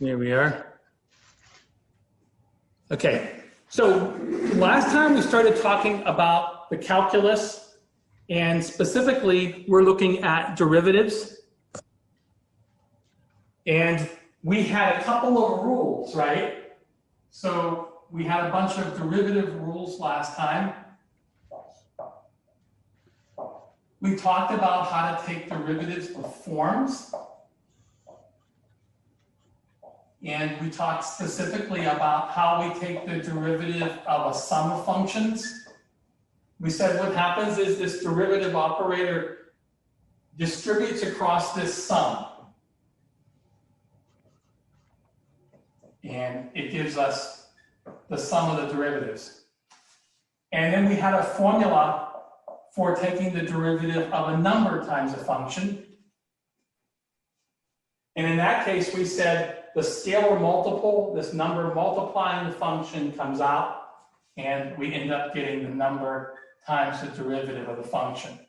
Here we are. Okay, so last time we started talking about the calculus, and specifically we're looking at derivatives. And we had a couple of rules, right? So we had a bunch of derivative rules last time. We talked about how to take derivatives of forms. And we talked specifically about how we take the derivative of a sum of functions. We said what happens is this derivative operator distributes across this sum. And it gives us the sum of the derivatives. And then we had a formula for taking the derivative of a number times a function. And in that case, we said the scalar multiple, this number multiplying the function, comes out, and we end up getting the number times the derivative of the function.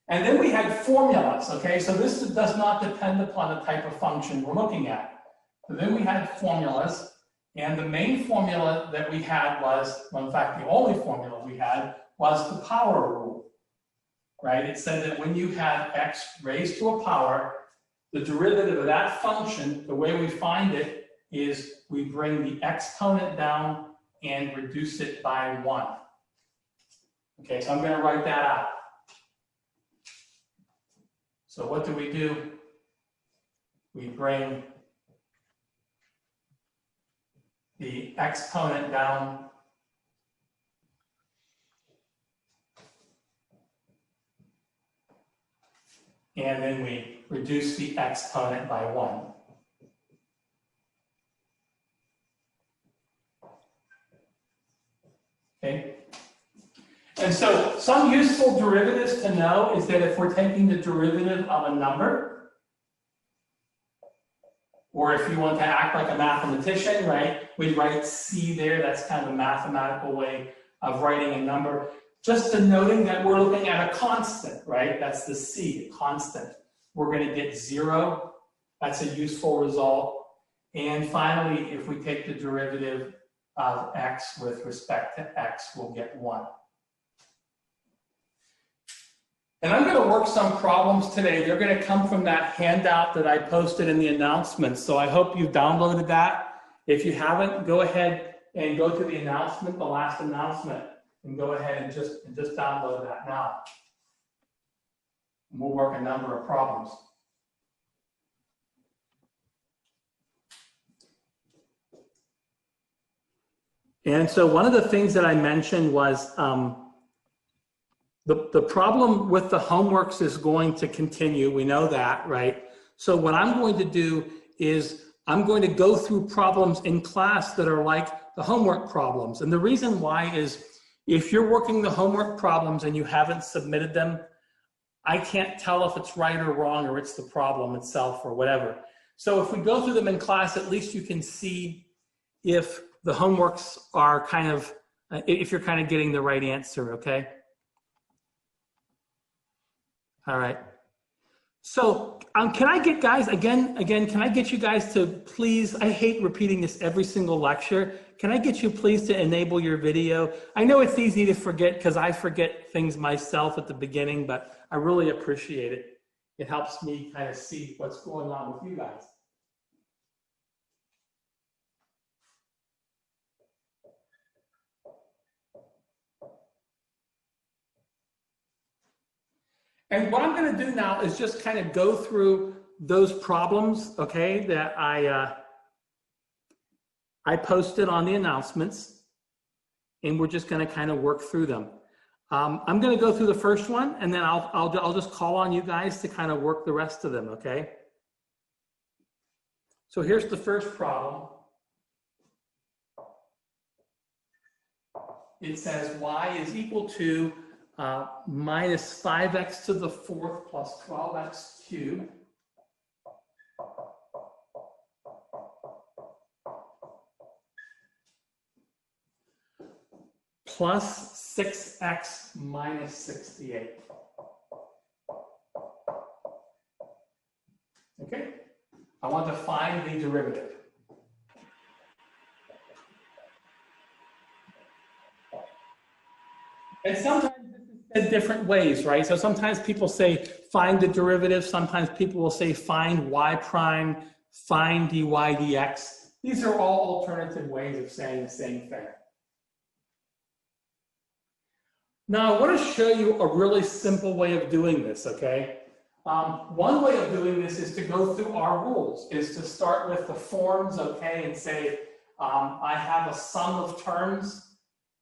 And then we had formulas, okay? So this does not depend upon the type of function we're looking at. So then we had formulas, and the main formula that we had was, well, in fact, the only formula we had was the power rule, right? It said that when you have x raised to a power, the derivative of that function, the way we find it is we bring the exponent down and reduce it by 1. Okay, so I'm going to write that out. So what do? We bring the exponent down and then we reduce the exponent by 1. Okay? And so some useful derivatives to know is that if we're taking the derivative of a number, or if you want to act like a mathematician, right, we write C there. That's kind of a mathematical way of writing a number. Just denoting that we're looking at a constant, right? That's the C, a constant. We're going to get 0. That's a useful result. And finally, if we take the derivative of x with respect to x, we'll get 1. And I'm going to work some problems today. They're going to come from that handout that I posted in the announcements. So I hope you've downloaded that. If you haven't, go ahead and go to the announcement, the last announcement, and go ahead and just download that now. And we'll work a number of problems. And so one of the things that I mentioned was the problem with the homeworks is going to continue. We know that, right? So what I'm going to do is I'm going to go through problems in class that are like the homework problems. And the reason why is if you're working the homework problems and you haven't submitted them, I can't tell if it's right or wrong or it's the problem itself or whatever. So if we go through them in class, at least you can see if the homeworks are kind of, if you're kind of getting the right answer, okay? All right. So can I get guys, again, can I get you guys to please, I hate repeating this every single lecture. Can I get you please to enable your video? I know it's easy to forget because I forget things myself at the beginning, but I really appreciate it. It helps me kind of see what's going on with you guys. And what I'm going to do now is just kind of go through those problems, okay, that I posted on the announcements, and we're just going to kind of work through them. I'm going to go through the first one, and then I'll just call on you guys to kind of work the rest of them, okay? So here's the first problem. It says y is equal to minus 5x to the 4th plus 12x cubed plus 6x minus 68. Okay, I want to find the derivative. And sometimes this is said different ways, right? So sometimes people say find the derivative. Sometimes people will say find y prime, find dy dx. These are all alternative ways of saying the same thing. Now, I want to show you a really simple way of doing this, okay? One way of doing this is to go through our rules, is to start with the forms, okay, and say, I have a sum of terms,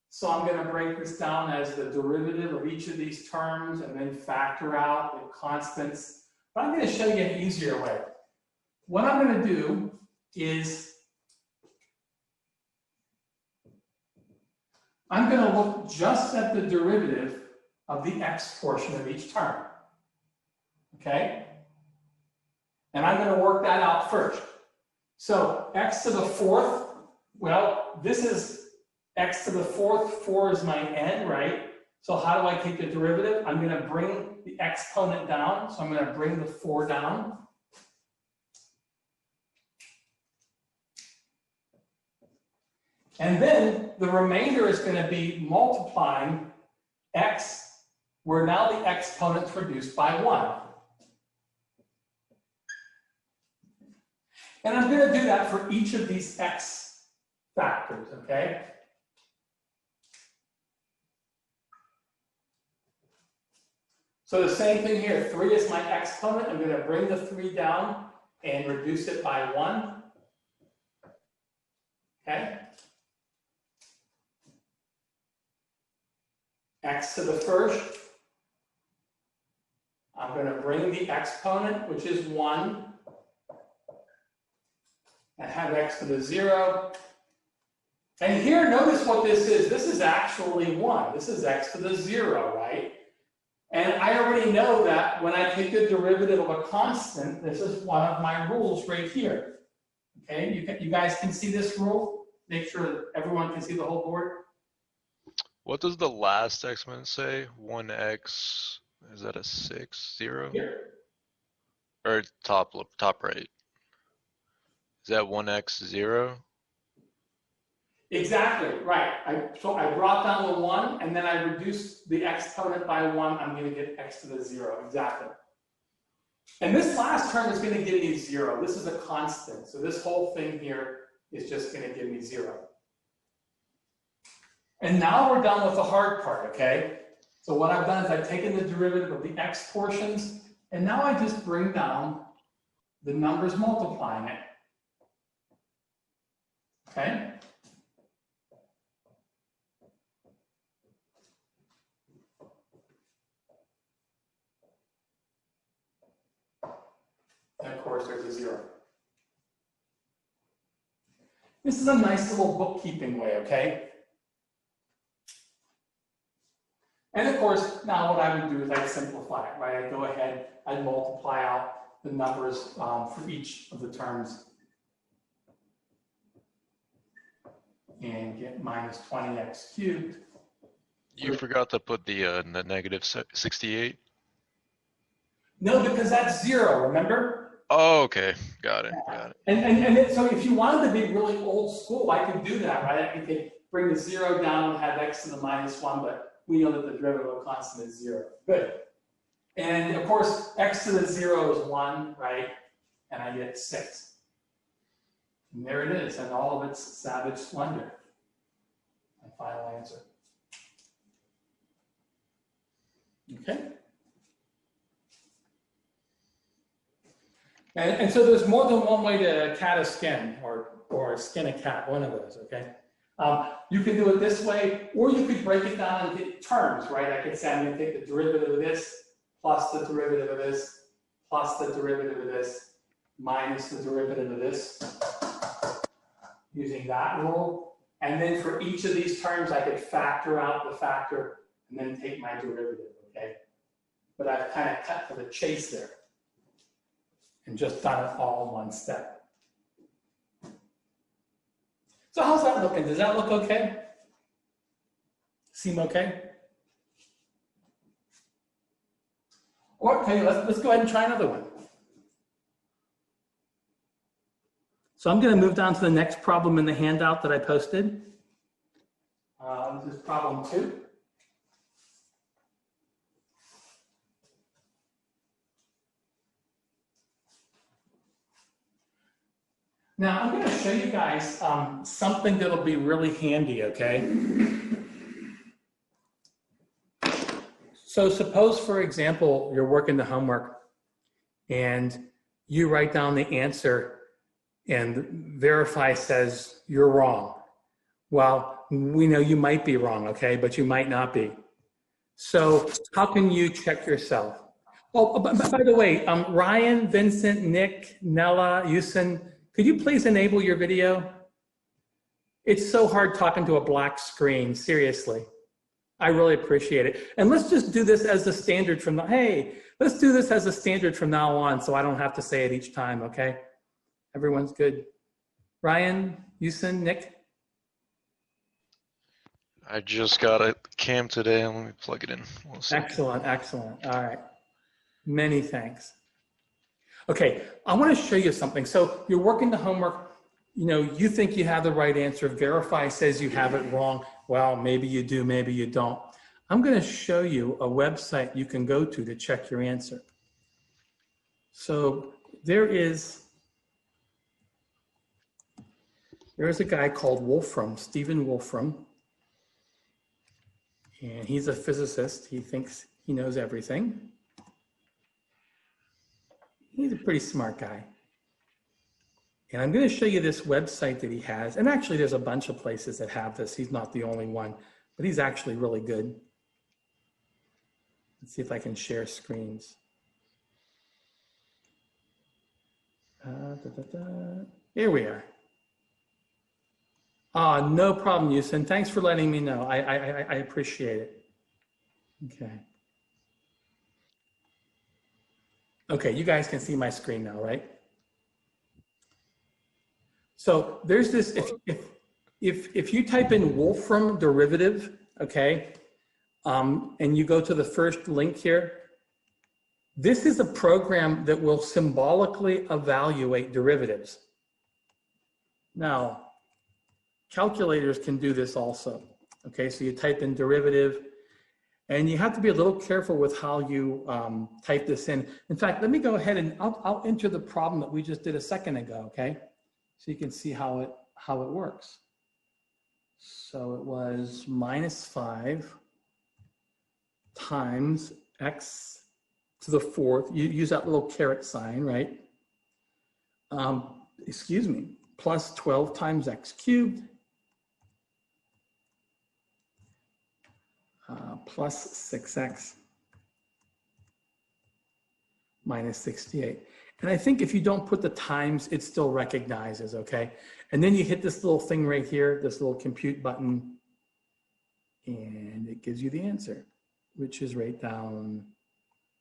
so I'm going to break this down as the derivative of each of these terms and then factor out the constants. But I'm going to show you an easier way. What I'm going to do is I'm going to look just at the derivative of the x portion of each term. Okay? And I'm going to work that out first. So x to the fourth, well, this is x to the fourth. 4 is my n, right? So how do I take the derivative? I'm going to bring the exponent down. So I'm going to bring the 4 down. And then the remainder is going to be multiplying x, where now the exponent's reduced by 1. And I'm going to do that for each of these x factors, okay? So the same thing here. 3 is my exponent. I'm going to bring the 3 down and reduce it by 1. Okay? X to the first. I'm going to bring the exponent, which is 1, and have x to the 0. And here, notice what this is. This is actually 1. This is x to the 0, right? And I already know that when I take the derivative of a constant, this is one of my rules right here. Okay, you guys can see this rule? Make sure that everyone can see the whole board. What does the last exponent say? 1x, is that a 6, 0? Here. Or top right. Is that 1x 0? Exactly, right. So I brought down the 1, and then I reduced the exponent by 1. I'm going to get x to the 0, exactly. And this last term is going to give me 0. This is a constant, so this whole thing here is just going to give me 0. And now we're done with the hard part, okay? So what I've done is I've taken the derivative of the x portions, and now I just bring down the numbers multiplying it. Okay? And of course, there's a 0. This is a nice little bookkeeping way, okay? And of course, now what I would do is I'd simplify it, right? I'd go ahead, I'd multiply out the numbers for each of the terms and get minus 20x cubed. You forgot to put the negative 68? No, because that's 0, remember? Oh, okay. Got it. Got it. And so if you wanted to be really old school, I could do that, right? I could bring the 0 down and have x to the minus 1, but we know that the derivative of a constant is 0. Good. And of course, x to the 0 is 1, right? And I get 6. And there it is, and all of its savage splendor. My final answer. Okay. And so there's more than one way to cat a skin or skin a cat, one of those, okay? You could do it this way, or you could break it down into terms, right? I could say I'm going to take the derivative of this, plus the derivative of this, plus the derivative of this, minus the derivative of this, using that rule. And then for each of these terms, I could factor out the factor and then take my derivative, okay? But I've kind of cut to the chase there and just done it all in one step. So how's that looking? Does that look okay? Seem okay? Okay, let's go ahead and try another one. So I'm going to move down to the next problem in the handout that I posted. This is problem 2. Now I'm going to show you guys something that'll be really handy, okay? So suppose, for example, you're working the homework and you write down the answer and verify says you're wrong. Well, we know you might be wrong, okay, but you might not be. So how can you check yourself? Oh, by the way, Ryan, Vincent, Nick, Nella, Yusin, could you please enable your video? It's so hard talking to a black screen, seriously. I really appreciate it. And let's just do this as the standard from let's do this as a standard from now on so I don't have to say it each time, okay? Everyone's good. Ryan, Yusin, Nick? I just got a cam today. Let me plug it in. Excellent, excellent. All right. Many thanks. Okay, I want to show you something. So you're working the homework, you think you have the right answer, verify says you have it wrong. Well, maybe you do, maybe you don't. I'm going to show you a website you can go to check your answer. So there's a guy called Wolfram, Stephen Wolfram, and he's a physicist. He thinks he knows everything. He's a pretty smart guy. And I'm going to show you this website that he has. And actually, there's a bunch of places that have this. He's not the only one, but he's actually really good. Let's see if I can share screens. Here we are. No problem, Yusin. Thanks for letting me know. I appreciate it. Okay. Okay, you guys can see my screen now, right? So there's this, if you type in Wolfram Derivative, okay, and you go to the first link here, this is a program that will symbolically evaluate derivatives. Now, calculators can do this also, okay? So you type in derivative, and you have to be a little careful with how you type this in. In fact, let me go ahead and I'll enter the problem that we just did a second ago, okay? So you can see how it works. So it was -5 times x to the 4th. You use that little caret sign, right? Excuse me, plus 12 times x cubed. Plus 6x minus 68. And I think if you don't put the times, it still recognizes, okay? And then you hit this little thing right here, this little compute button, and it gives you the answer, which is right down,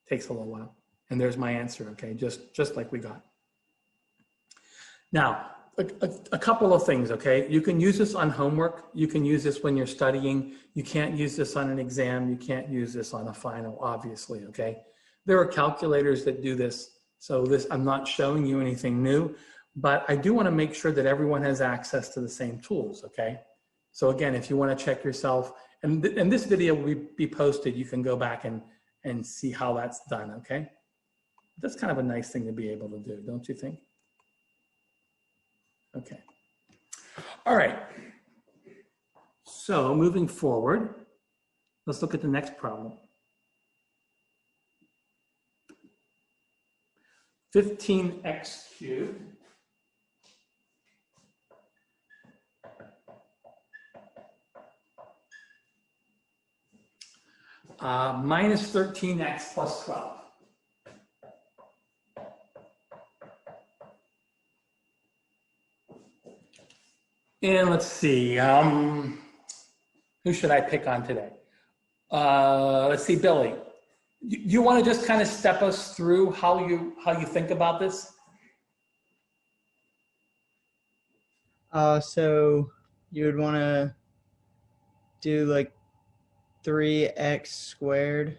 takes a little while. And there's my answer, okay? Just like we got. Now, a couple of things, okay? You can use this on homework. You can use this when you're studying. You can't use this on an exam. You can't use this on a final, obviously, okay? There are calculators that do this. So I'm not showing you anything new, but I do want to make sure that everyone has access to the same tools, okay? So again, if you want to check yourself, and this video will be posted, you can go back and see how that's done, okay? That's kind of a nice thing to be able to do, don't you think? Okay. All right. So moving forward, let's look at the next problem. 15x cubed minus 13x plus 12. And let's see, who should I pick on today? Let's see, Billy. You want to just kind of step us through how you think about this? So you would want to do like 3x squared.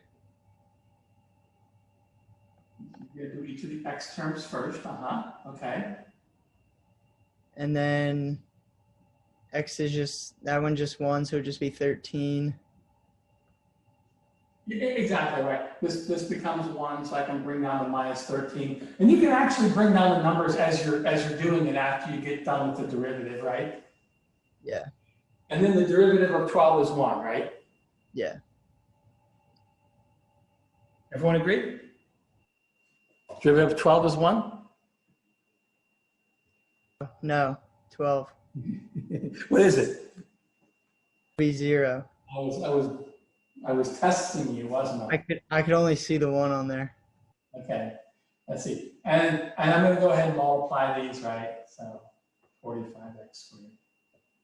You do each of the x terms first, okay. And then x is just, that one just 1, so it would just be 13. Exactly right. This becomes 1, so I can bring down the minus 13. And you can actually bring down the numbers as you're doing it after you get done with the derivative, right? Yeah. And then the derivative of 12 is 1, right? Yeah. Everyone agree? Derivative of 12 is 1? No, 12. What is it? Be 0. I was testing you, wasn't I? I could only see the 1 on there. Okay, let's see. And I'm going to go ahead and multiply these, right? So 45x squared.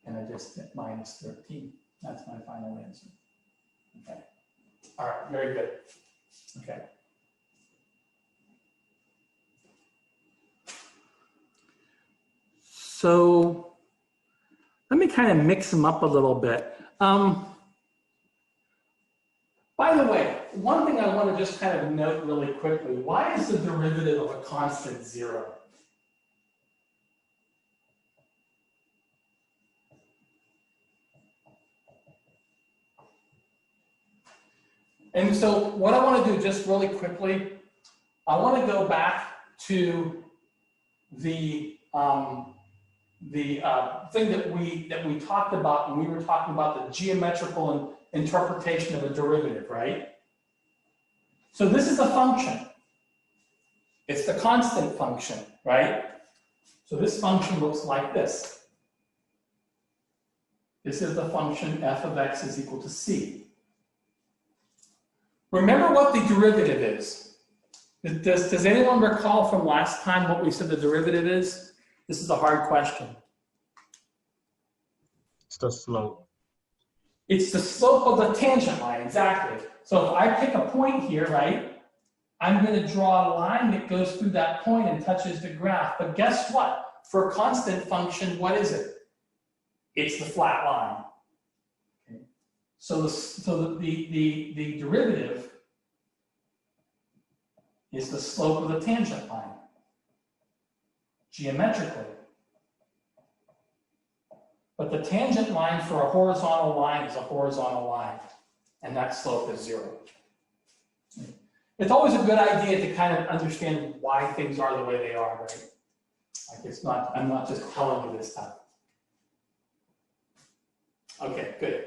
And I just get minus 13. That's my final answer. Okay. All right, very good. Okay. So let me kind of mix them up a little bit. By the way, one thing I want to just kind of note really quickly, why is the derivative of a constant 0? And so what I want to do just really quickly, I want to go back to the thing that we talked about when we were talking about the geometrical interpretation of a derivative, right? So this is a function. It's the constant function, right? So this function looks like this. This is the function f of x is equal to c. Remember what the derivative is. Does anyone recall from last time what we said the derivative is? This is a hard question. It's the slope. It's the slope of the tangent line, exactly. So if I pick a point here, right, I'm going to draw a line that goes through that point and touches the graph. But guess what? For a constant function, what is it? It's the flat line. Okay. So the derivative is the slope of the tangent line, geometrically. But the tangent line for a horizontal line is a horizontal line, and that slope is 0. It's always a good idea to kind of understand why things are the way they are, right? Like it's not, I'm not just telling you this time. Okay, good.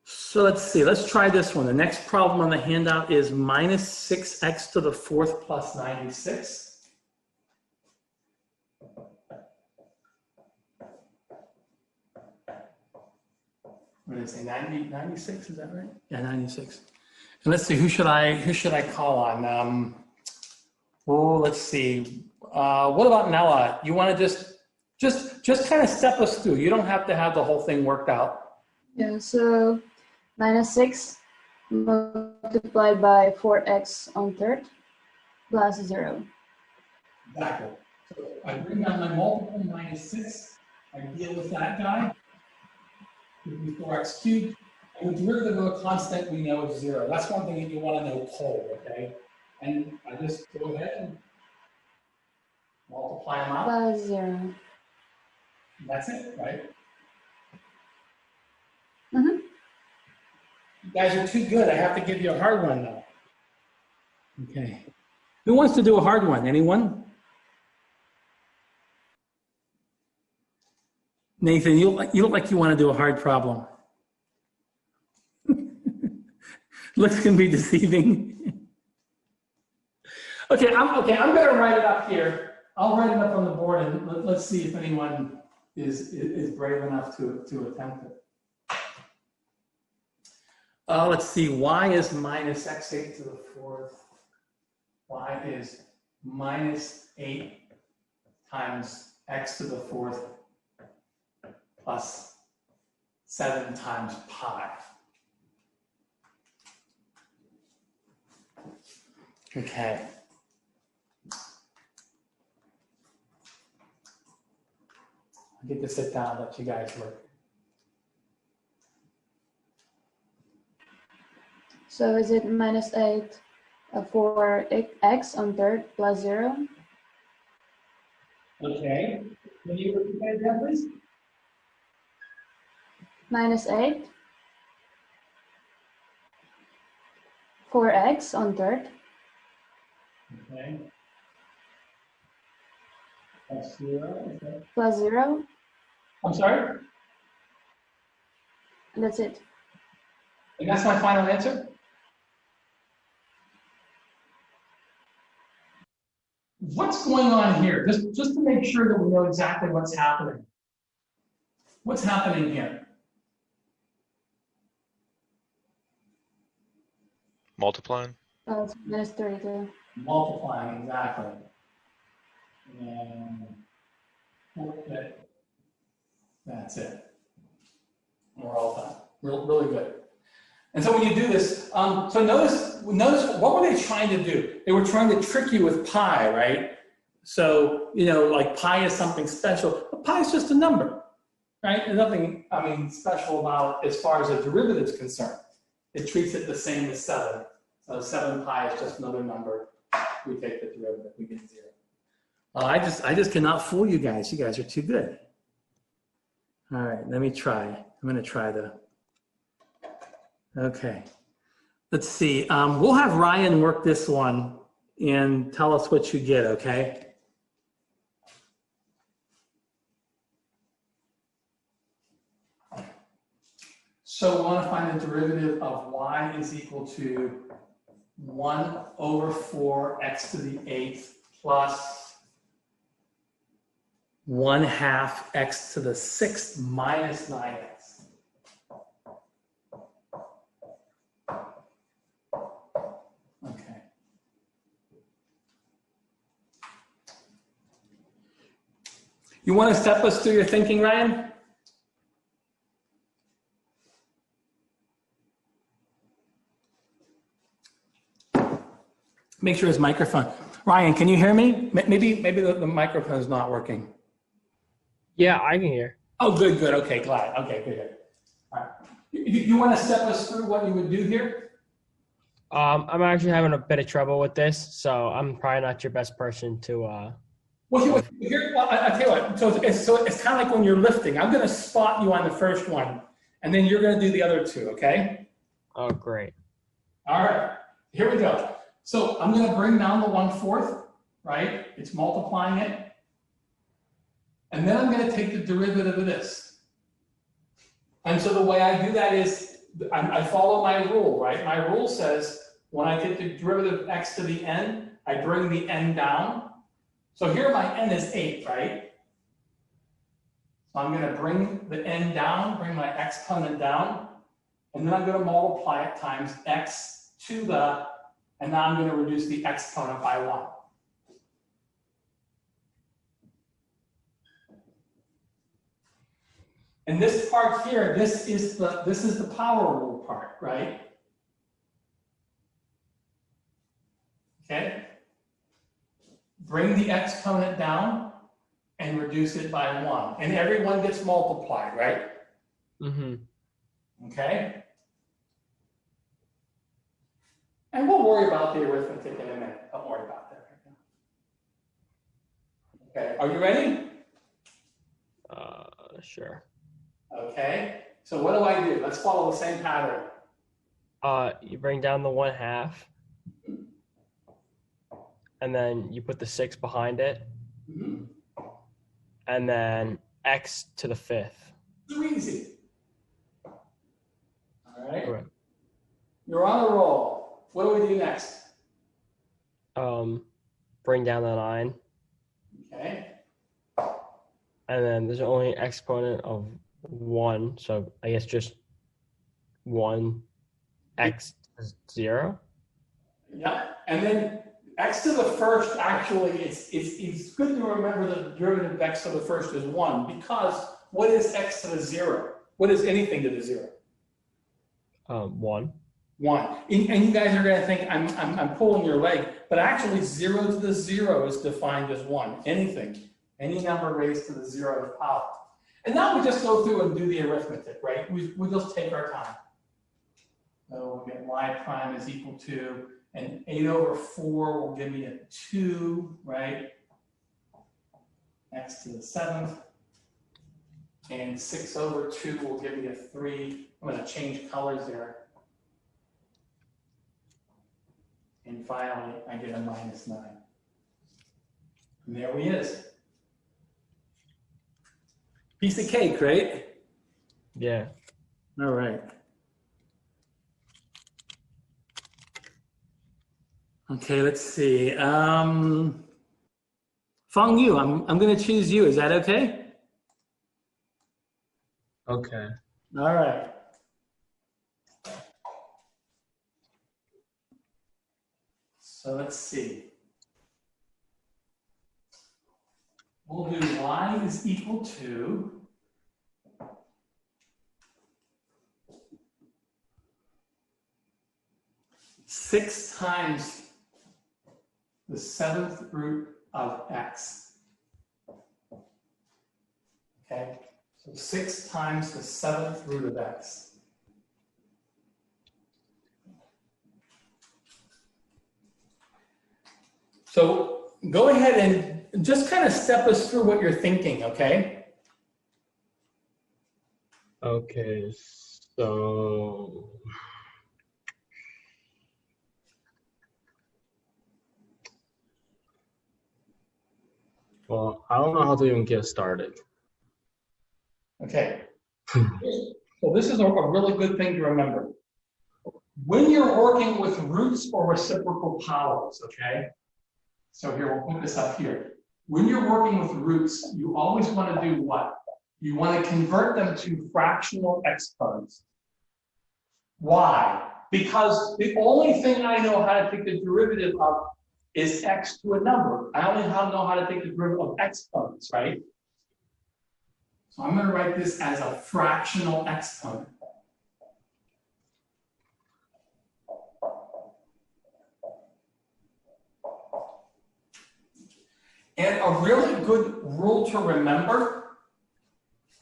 So let's see, let's try this one. The next problem on the handout is minus 6x to the 4th plus 96. What did I say, 96, is that right? Yeah, 96. And let's see, who should I call on? Oh, let's see. What about Nella? You want to just kind of step us through. You don't have to have the whole thing worked out. Yeah, so minus 6 multiplied by 4x on third plus 0. Exactly. So I bring down my multiple minus 6. I deal with that guy. Give me 4x cubed. And the derivative of a constant we know is 0. That's one thing that you want to know cold, okay? And I just go ahead and multiply them out. Plus 0. That's it, right? Mm-hmm. You guys are too good. I have to give you a hard one now. Okay. Who wants to do a hard one? Anyone? Nathan, you look like you want to do a hard problem. Looks can be deceiving. Okay, I'm going to write it up here. I'll write it up on the board and let's see if anyone is brave enough to attempt it. Let's see, y is minus x8 to the 4th. Y is minus 8 times x to the 4th plus 7 times pi. Okay. I get to sit down and let you guys work. So is it minus 8 for x on third plus 0? Okay. Can you repeat that again, please? Minus 8 for x on third Okay. Plus 0. Okay. plus 0. I'm sorry? That's it. And that's my final answer? What's going on here? Just to make sure that we know exactly what's happening. What's happening here? Multiplying. It's minus 32. Multiplying, exactly. And okay. That's it. We're all done. Really good. And so when you do this, so notice what were they trying to do? They were trying to trick you with pi, right? So, you know, like pi is something special, but pi is just a number, right? And nothing, I mean, special about as far as the derivative is concerned. It treats it the same as 7. So 7 pi is just another number. We take the derivative, we get 0. I just cannot fool you guys. You guys are too good. All right, let me try. I'm going to try okay. Let's see. We'll have Ryan work this one and tell us what you get, okay? So we want to find the derivative of y is equal to 1 over 4 x to the 8th plus 1/2 x to the 6th minus 9x. Okay. You want to step us through your thinking, Ryan? Make sure his microphone. Ryan, can you hear me? Maybe the microphone is not working. Yeah, I can hear. Oh, good. Okay, glad. Okay, good. All right. You want to step us through what you would do here? I'm actually having a bit of trouble with this, so I'm probably not your best person to. Well, I tell you what. So it's kind of like when you're lifting. I'm going to spot you on the first one, and then you're going to do the other two. Okay? Oh, great. All right. Here we go. So I'm going to bring down the 1/4. Right? It's multiplying it. And then I'm going to take the derivative of this. And so the way I do that is I follow my rule, right? My rule says when I get the derivative of x to the n, I bring the n down. So here my n is 8, right? So I'm going to bring the n down, bring my exponent down, and then I'm going to multiply it times x to the, and now I'm going to reduce the exponent by 1. And this part here, this is the power rule part, right? Okay. Bring the exponent down and reduce it by 1. And everyone gets multiplied, right? Mm-hmm. Okay. And we'll worry about the arithmetic in a minute. Don't worry about that right now. Okay. Are you ready? Sure. Okay. So what do I do? Let's follow the same pattern. You bring down the 1/2, and then you put the 6 behind it, Mm-hmm. and then x to the 5th. Too easy. All right. Right. You're on a roll. What do we do next? Bring down the 9, Okay. and then there's only an exponent of 1, so I guess just 1 x is 0. Yeah. And then x to the first, actually, it's good to remember that the derivative of x to the first is 1, because what is x to the 0? What is anything to the 0? 1. 1. And you guys are going to think I'm pulling your leg, but actually 0 to the 0 is defined as 1. Anything, any number raised to the 0th power. And now we just go through and do the arithmetic, right? We just take our time. So we'll get y prime is equal to, and 8 over 4 will give me a 2, right? X to the 7th. And 6 over 2 will give me a 3. I'm going to change colors there. And finally, I get a minus 9. And there he is. Piece of cake, right? Yeah. All right. Okay, let's see. Feng Yu, I'm going to choose you. Is that okay? Okay. All right. So let's see. We'll do y is equal to 6 times the 7th root of x. Okay, so 6 times the 7th root of x. So go ahead and just kind of step us through what you're thinking, okay? Okay, so well, I don't know how to even get started. Okay. So this is a really good thing to remember. When you're working with roots or reciprocal powers, okay? So here, we'll put this up here. When you're working with roots, you always want to do what? You want to convert them to fractional exponents. Why? Because the only thing I know how to take the derivative of is x to a number. I only know how to take the derivative of exponents, right? So I'm going to write this as a fractional exponent. And a really good rule to remember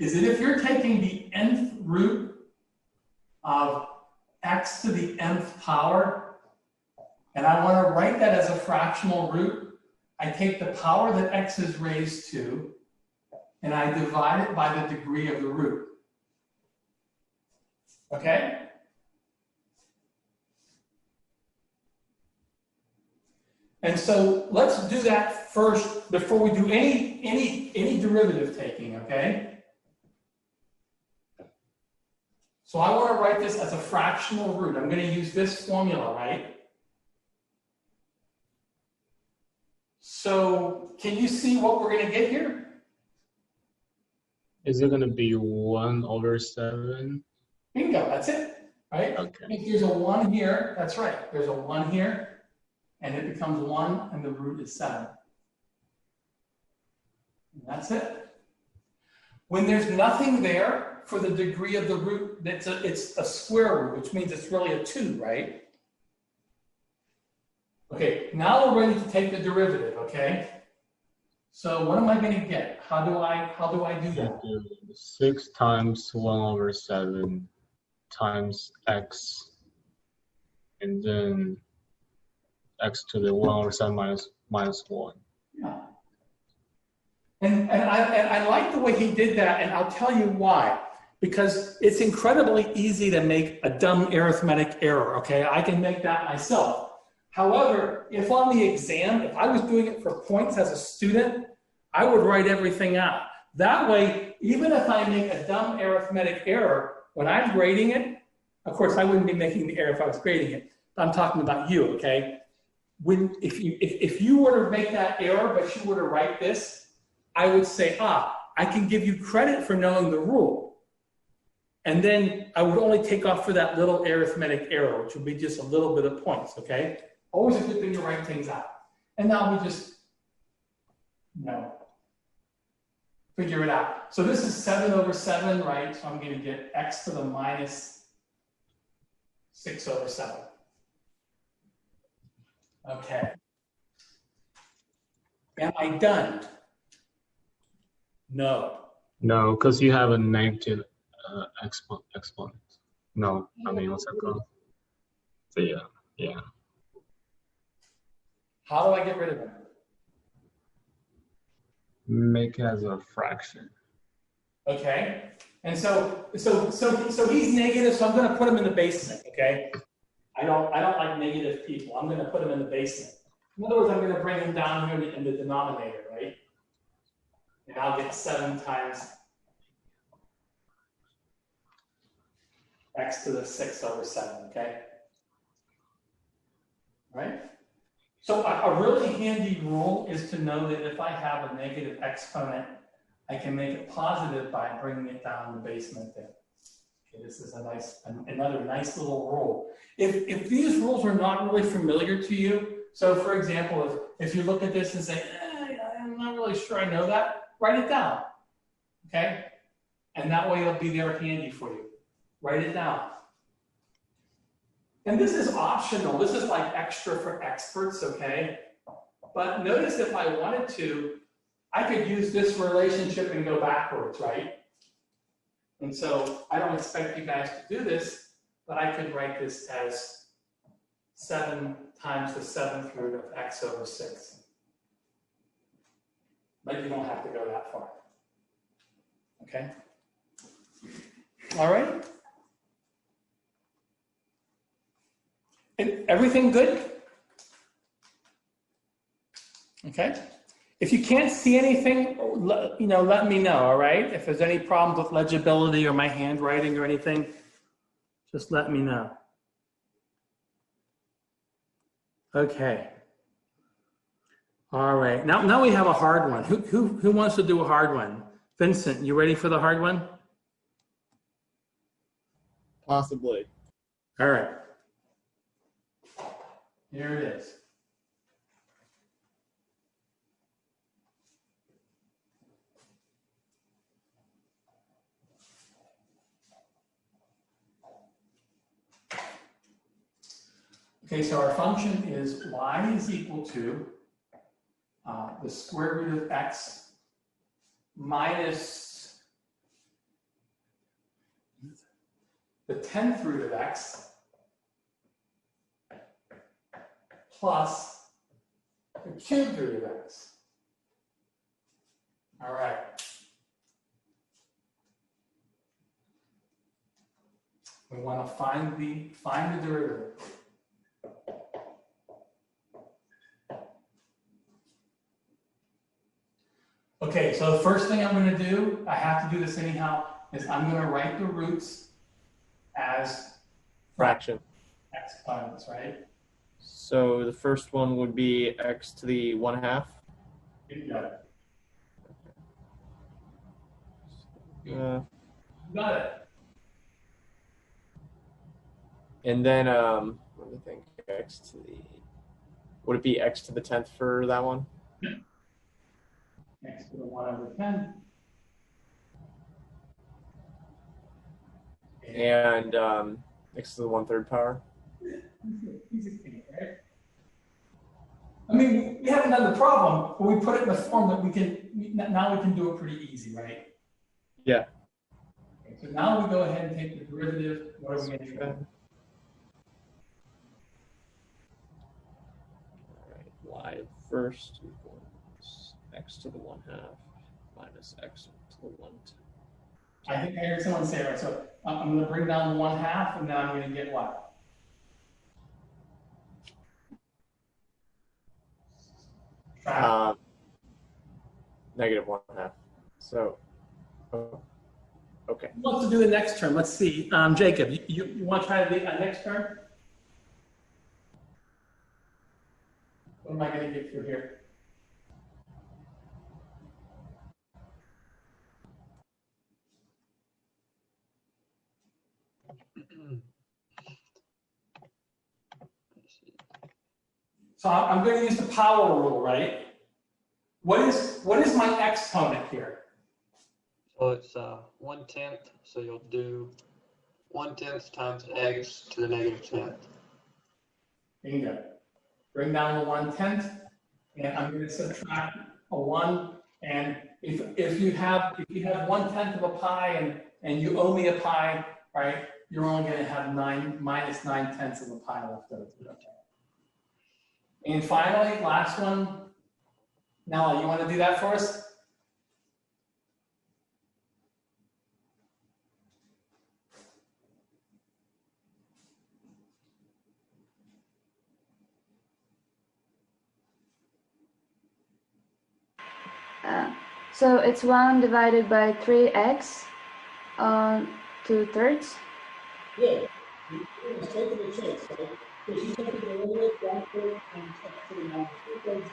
is that if you're taking the nth root of x to the nth power, and I want to write that as a fractional root, I take the power that x is raised to, and I divide it by the degree of the root. Okay? And so let's do that first before we do any derivative taking, okay? So I want to write this as a fractional root. I'm going to use this formula, right? So can you see what we're going to get here? Is it going to be 1/7? Bingo, that's it, right? Okay. If there's a 1 here, that's right. There's a 1 here. And it becomes 1, and the root is 7. And that's it. When there's nothing there for the degree of the root, it's a square root, which means it's really a 2, right? Okay, now we're ready to take the derivative, okay? So what am I going to get? How do I do that? 6 times 1/7 times x, and then x to the 1/7 minus 1. Yeah. And I like the way he did that, and I'll tell you why. Because it's incredibly easy to make a dumb arithmetic error, okay? I can make that myself. However, if on the exam, if I was doing it for points as a student, I would write everything out. That way, even if I make a dumb arithmetic error, when I'm grading it, of course, I wouldn't be making the error if I was grading it. I'm talking about you, okay? If you were to make that error, but you were to write this, I would say, I can give you credit for knowing the rule. And then I would only take off for that little arithmetic error, which would be just a little bit of points, okay? Always a good thing to write things out. And now we just, figure it out. So this is 7/7, right? So I'm going to get x to the minus 6/7. Okay. Am I done? No. No, because you have a negative exponent. No, I mean, what's that called? So yeah. How do I get rid of them? Make it as a fraction. Okay, and so he's negative, so I'm going to put him in the basement. Okay, I don't like negative people. I'm going to put him in the basement. In other words, I'm going to bring him down here in the denominator, right? And I'll get 7 times x to the 6 over 7. Okay, right? So a really handy rule is to know that if I have a negative exponent, I can make it positive by bringing it down the basement there. Okay, this is another nice little rule. If these rules are not really familiar to you, so for example, if you look at this and say, I'm not really sure I know that, write it down, okay? And that way it'll be there handy for you. Write it down. And this is optional. This is like extra for experts, okay? But notice if I wanted to, I could use this relationship and go backwards, right? And so I don't expect you guys to do this, but I could write this as 7 times the 7th root of x over 6. But you don't have to go that far. Okay? All right? And everything good? Okay? If you can't see anything, let me know, all right? If there's any problems with legibility or my handwriting or anything, just let me know. Okay. All right. Now we have a hard one. Who wants to do a hard one? Vincent, you ready for the hard one? Possibly. All right. Here it is. Okay, so our function is y is equal to the square root of x minus the 10th root of x plus the cubed root of x. All right. We want to find the derivative. Okay, so the first thing I'm going to do, I have to do this anyhow, is I'm going to write the roots as Fraction. exponents, right? So the first one would be x to the 1/2. You got it. Uh, You got it. and then let me think. Would it be x to the 10th for that one? X to the 1 over 10. And x to the 1/3 power. Easy thing, right? I mean, we haven't done the problem, but we put it in a form that now we can do it pretty easy, right? Yeah. Okay, so now we go ahead and take the derivative. What are we going to do? Y first equals x to the 1/2 minus x to the 1/10. I think I heard someone say it right. So I'm going to bring down the 1/2, and then I'm going to get what? Negative 1/2. So, okay. Who wants to do the next term? Let's see. Jacob, you want to try the next term? What am I going to get through here? So I'm going to use the power rule, right? What is my exponent here? So it's 1/10. So you'll do 1/10 times x to the negative 10th. Bingo. Bring down the 1/10, and I'm going to subtract a 1. And if you have 1/10 of a pi and you owe me a pi, right, you're only going to have minus 9/10 of the pi left over. Okay. And finally, last one. Nella, you want to do that for us? So it's 1 divided by 3x on 2/3. Yeah, you're taking the chance, right? Because you take the derivative, 1/3, and x to the minus 2/3.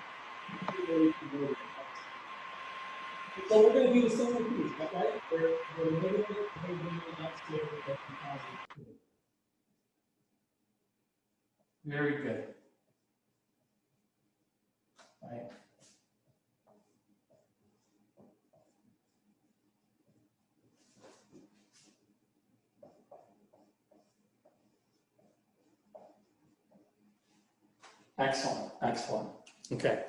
So we're going to do the same with these, right? We're negative, we're going to x to the positive. Very good. Right. Excellent, excellent. Okay.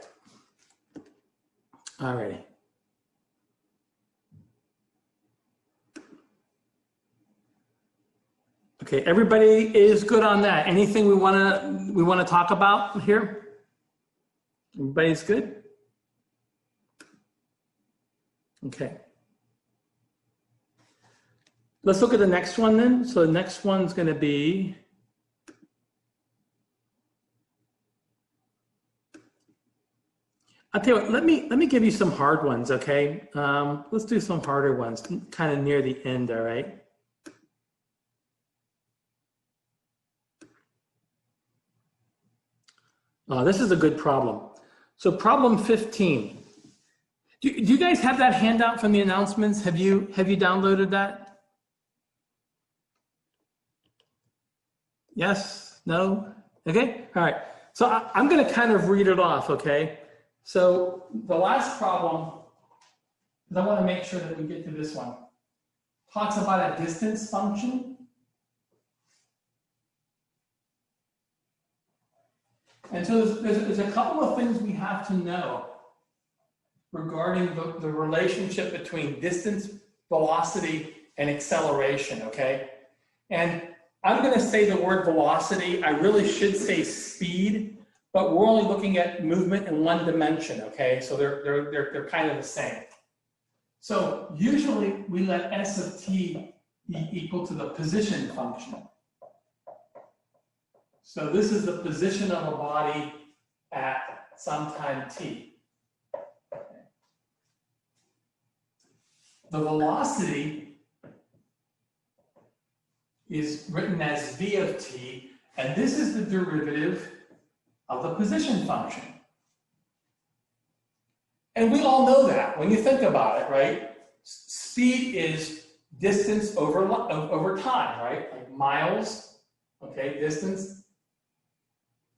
All right. Okay, everybody is good on that. Anything we want to talk about here? Everybody's good? Okay. Let's look at the next one then. So the next one's going to be I'll tell you what, let me give you some hard ones, okay? Let's do some harder ones, kind of near the end, all right? This is a good problem. So problem 15. Do you guys have that handout from the announcements? Have you downloaded that? Yes? No? Okay? All right. So I'm going to kind of read it off, okay? So the last problem, because I want to make sure that we get to this one, talks about a distance function. And so there's a couple of things we have to know regarding the relationship between distance, velocity, and acceleration, okay? And I'm going to say the word velocity. I really should say speed, but we're only looking at movement in one dimension, okay? So they're kind of the same. So usually we let s of t be equal to the position function. So this is the position of a body at some time t. The velocity is written as v of t, and this is the derivative of the position function. And we all know that when you think about it, right? Speed is distance over time, right? Like miles, okay, distance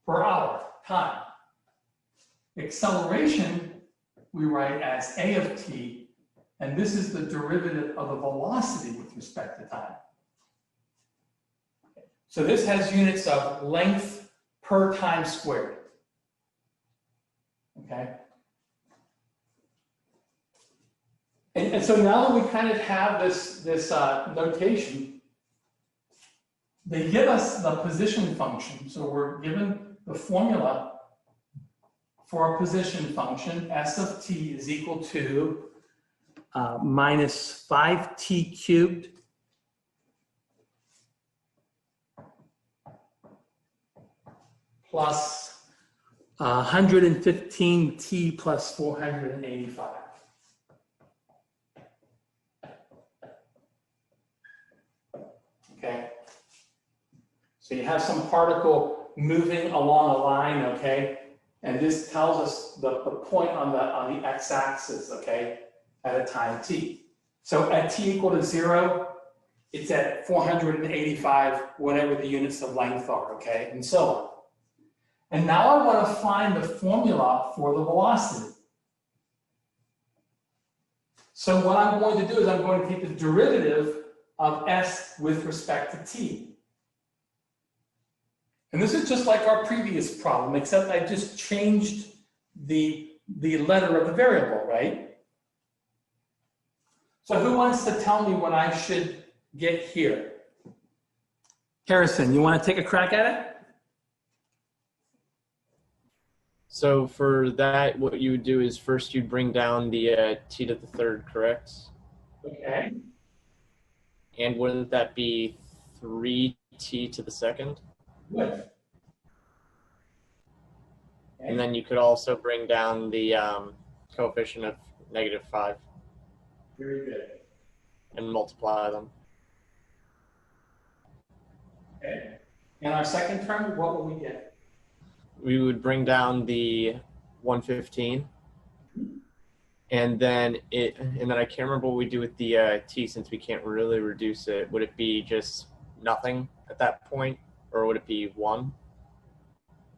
per hour, time. Acceleration, we write as a of t, and this is the derivative of the velocity with respect to time. So this has units of length per time squared. Okay? And so now that we kind of have this notation, they give us the position function. So we're given the formula for a position function. S of t is equal to minus 5t cubed plus 115t plus 485. Okay. So you have some particle moving along a line, okay? And this tells us the point on the x-axis, okay, at a time t. So at t equal to 0, it's at 485, whatever the units of length are, okay, and so on. And now I want to find the formula for the velocity. So what I'm going to do is I'm going to take the derivative of s with respect to t. And this is just like our previous problem, except I just changed the letter of the variable, right? So who wants to tell me what I should get here? Harrison, you want to take a crack at it? So for that, what you would do is first you'd bring down the t to the third, correct? Okay. And wouldn't that be 3t to the second? Good. And then you could also bring down the coefficient of -5 Very good. and multiply them. Okay. And our second term, what will we get? We would bring down the 115, and then I can't remember what we do with the t since we can't really reduce it. Would it be just nothing at that point, or would it be 1?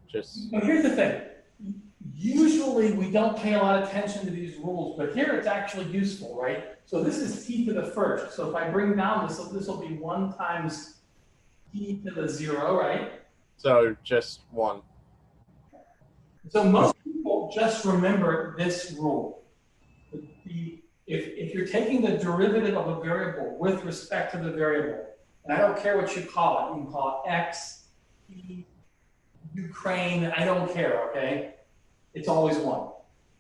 Just. But here's the thing. Usually we don't pay a lot of attention to these rules, but here it's actually useful, right? So this is t to the first. So if I bring down this will be 1 times t to the 0, right? So just 1. So most people just remember this rule. If you're taking the derivative of a variable with respect to the variable, and I don't care what you call it, you can call it x, p, Ukraine, I don't care, okay? It's always 1.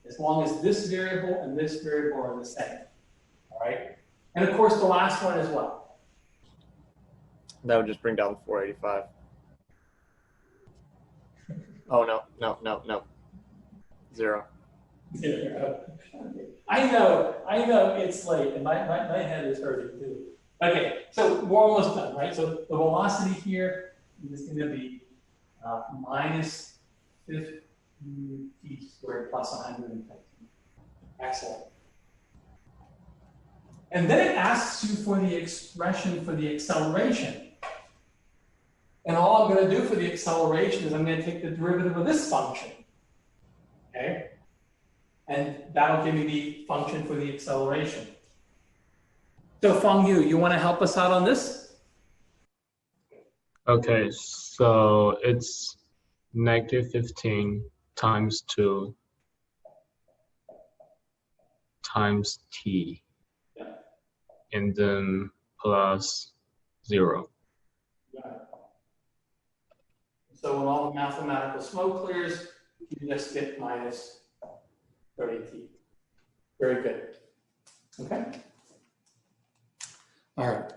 As long as this variable and this variable are the same, all right? And of course, the last one as well. That would just bring down 485. Oh, no. 0. I know it's late, and my head is hurting too. Okay, so we're almost done, right? So the velocity here is going to be minus 50 t squared plus 115. Excellent. And then it asks you for the expression for the acceleration. And all I'm going to do for the acceleration is I'm going to take the derivative of this function. Okay? And that'll give me the function for the acceleration. So Feng Yu, you want to help us out on this? Okay, so it's -15 times 2 times t, Yeah. and then plus 0. So when all the mathematical smoke clears, you just get minus 30t. Very good. Okay. All right.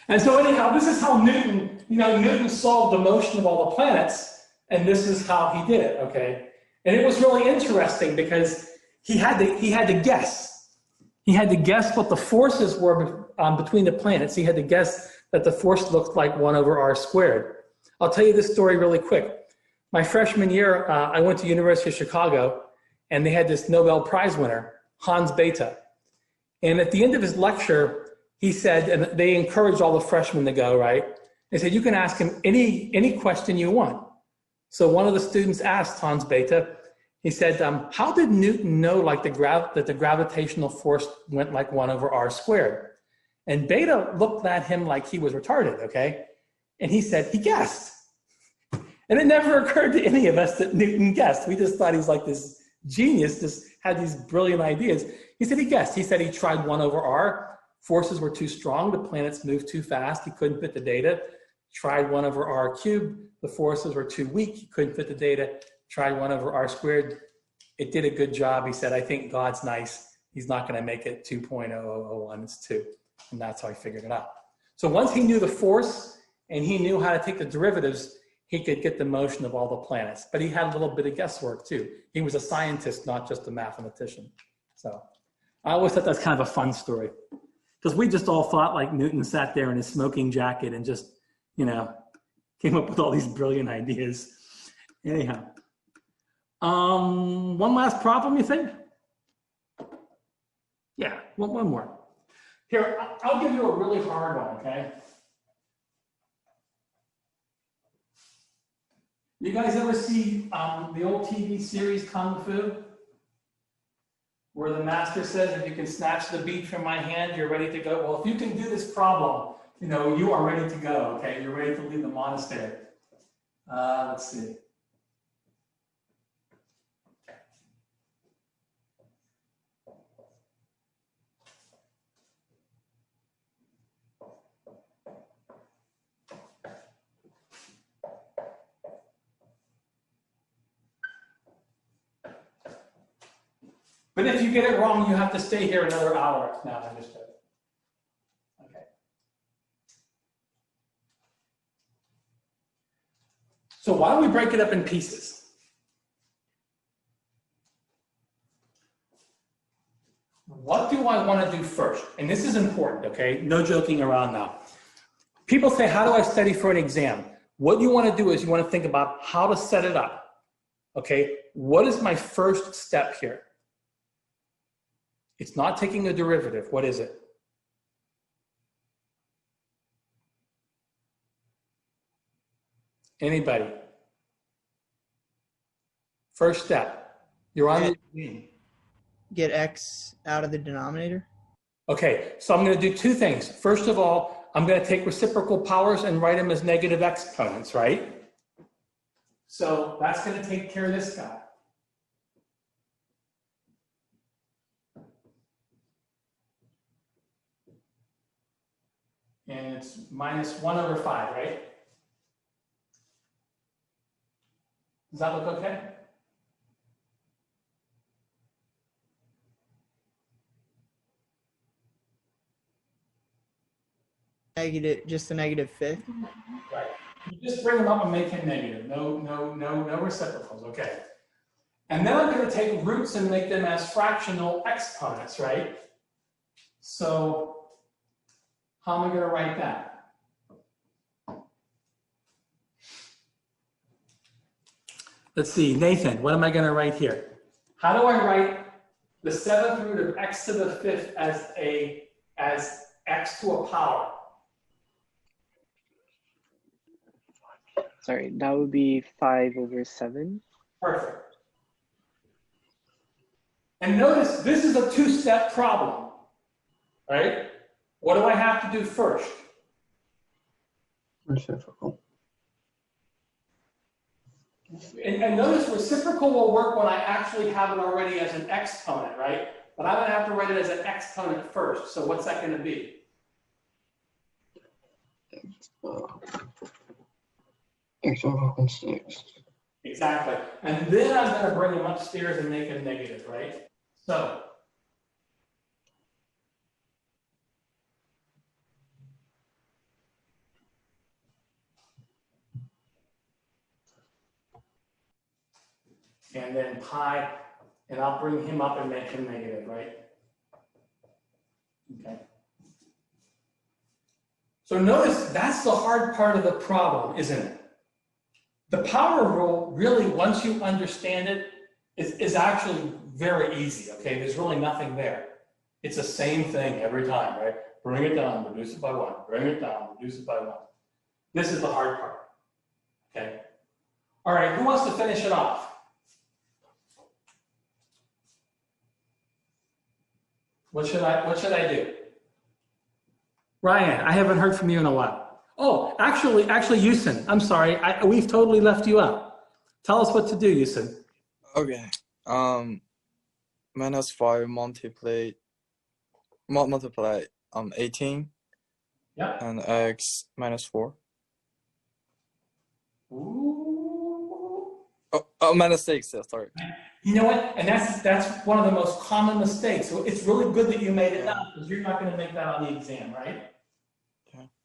And so anyhow, this is how Newton solved the motion of all the planets, and this is how he did it, okay? And it was really interesting because he had to guess. He had to guess what the forces were between the planets. He had to guess that the force looked like 1 over r squared. I'll tell you this story really quick. My freshman year, I went to University of Chicago, and they had this Nobel Prize winner, Hans Bethe. And at the end of his lecture, he said, and they encouraged all the freshmen to go, right? They said, you can ask him any question you want. So one of the students asked Hans Bethe, he said, how did Newton know like that the gravitational force went like 1 over r squared? And Bethe looked at him like he was retarded, okay? And he said, he guessed. And it never occurred to any of us that Newton guessed. We just thought he was like this genius, just had these brilliant ideas. He said he guessed. He said he tried 1 over r. Forces were too strong. The planets moved too fast. He couldn't fit the data. Tried 1 over r cubed. The forces were too weak. He couldn't fit the data. Tried 1 over r squared. It did a good job. He said, I think God's nice. He's not going to make it 2.0001. It's 2. And that's how he figured it out. So once he knew the force and he knew how to take the derivatives, he could get the motion of all the planets. But he had a little bit of guesswork too. He was a scientist, not just a mathematician. So I always thought that's kind of a fun story. Because we just all thought like Newton sat there in his smoking jacket and just, came up with all these brilliant ideas. Anyhow. One last problem, you think? Yeah, one more. Here, I'll give you a really hard one, okay? You guys ever see the old TV series Kung Fu? Where the master says, if you can snatch the beat from my hand, you're ready to go. Well, if you can do this problem, you are ready to go, okay? You're ready to leave the monastery. Let's see. But if you get it wrong, you have to stay here another hour. Now, understood. Okay. So why don't we break it up in pieces? What do I want to do first? And this is important, okay? No joking around now. People say, how do I study for an exam? What you want to do is you want to think about how to set it up, okay? What is my first step here? It's not taking a derivative. What is it? Anybody? First step. You're on the exam. Get x out of the denominator. Okay, so I'm going to do two things. First of all, I'm going to take reciprocal powers and write them as negative exponents, right? So that's going to take care of this guy. And it's minus 1 over 5, right? Does that look okay? Negative, just the negative fifth. Right. You just bring them up and make him negative. No reciprocals, okay. And then I'm going to take roots and make them as fractional exponents, right? So how am I going to write that? Let's see, Nathan, what am I going to write here? How do I write the 7th root of x to the 5th as x to a power? Sorry, that would be 5 over 7. Perfect. And notice this is a two-step problem, right? What do I have to do first? Reciprocal. And notice reciprocal will work when I actually have it already as an exponent, right? But I'm going to have to write it as an exponent first. So what's that going to be? X over 6. Exactly. And then I'm going to bring them upstairs and make them negative, right? So and then pi, and I'll bring him up and make him negative, right? Okay. So notice that's the hard part of the problem, isn't it? The power rule, really, once you understand it, is actually very easy, okay? There's really nothing there. It's the same thing every time, right? Bring it down, reduce it by 1. Bring it down, reduce it by 1. This is the hard part, okay? All right, who wants to finish it off? What should I do? Ryan, I haven't heard from you in a while. Oh, actually, Yusin, I'm sorry. We've totally left you out. Tell us what to do, Yusin. Okay. Minus 5 multiply 18. Yeah. And x minus 4. Ooh. Oh, minus 6. Yeah, sorry. You know what? And that's one of the most common mistakes. So it's really good that you made it up because you're not going to make that on the exam, right?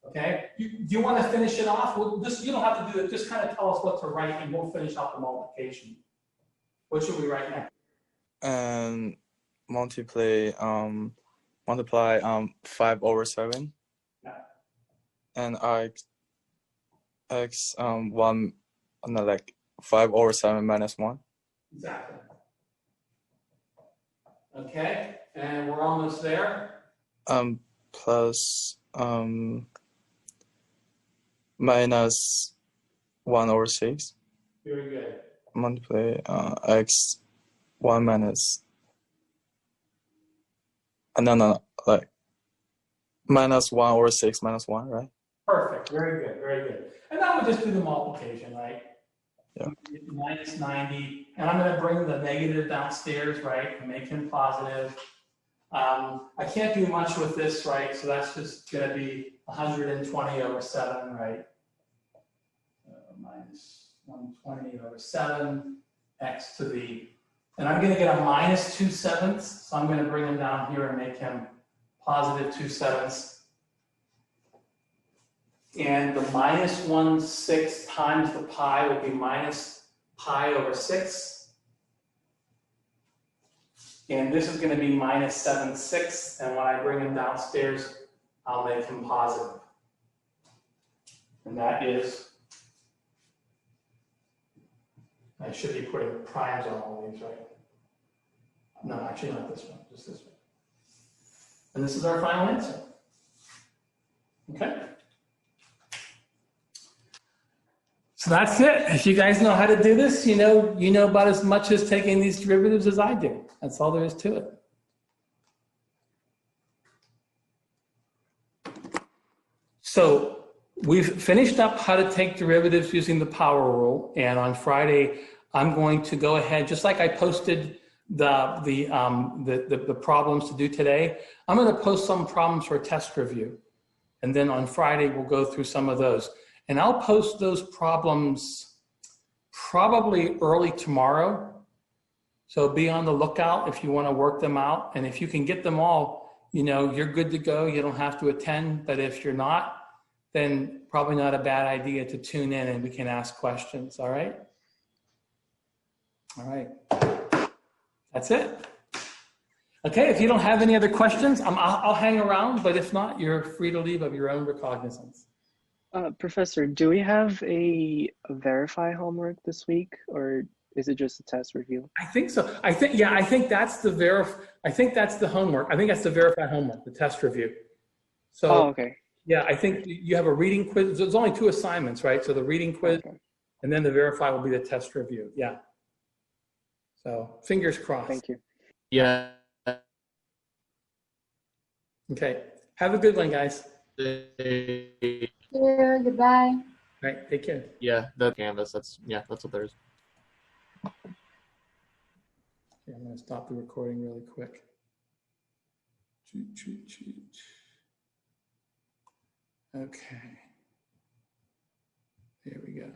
Okay. Do you want to finish it off? You don't have to do it. Just kind of tell us what to write, and we'll finish off the multiplication. What should we write next? And multiply 5 over 7. Yeah. And x 1, no, like 5 over 7 minus 1. Exactly. Okay, and we're almost there. Plus minus 1 over 6. Very good. Multiply x 1 minus. No, like minus 1 over 6 minus 1, right? Perfect. Very good. Very good. And now we just do the multiplication, right? Yeah. Minus 90, and I'm going to bring the negative downstairs, right, and make him positive. I can't do much with this, right? So that's just going to be 120 over 7, right? Minus 120 over 7, x to the And I'm going to get a minus 2/7, so I'm going to bring him down here and make him positive 2/7. And the minus 1/6 times the pi will be minus pi over 6. And this is going to be minus 7/6. And when I bring him downstairs, I'll make him positive. And that is, I should be putting primes on all these, right? No, actually not this one, just this one. And this is our final answer. Okay? So that's it. If you guys know how to do this, you know about as much as taking these derivatives as I do. That's all there is to it. So we've finished up how to take derivatives using the power rule, and on Friday I'm going to go ahead, just like I posted the problems to do today. I'm going to post some problems for a test review, and then on Friday we'll go through some of those. And I'll post those problems probably early tomorrow. So be on the lookout if you want to work them out. And if you can get them all, you're good to go. You don't have to attend. But if you're not, then probably not a bad idea to tune in and we can ask questions. All right? All right. That's it. Okay, if you don't have any other questions, I'll hang around. But if not, you're free to leave of your own recognizance. Professor, do we have a verify homework this week, or is it just a test review? I think so. I think that's the I think that's the homework. I think that's the verify homework, the test review. So okay. Yeah, I think you have a reading quiz. There's only 2 assignments, right? So the reading quiz, and then the verify will be the test review. Yeah. So fingers crossed. Thank you. Yeah. Okay. Have a good one, guys. Goodbye. All right. Take care. Yeah, the canvas. That's what there is. Okay, I'm going to stop the recording really quick. Okay. There we go.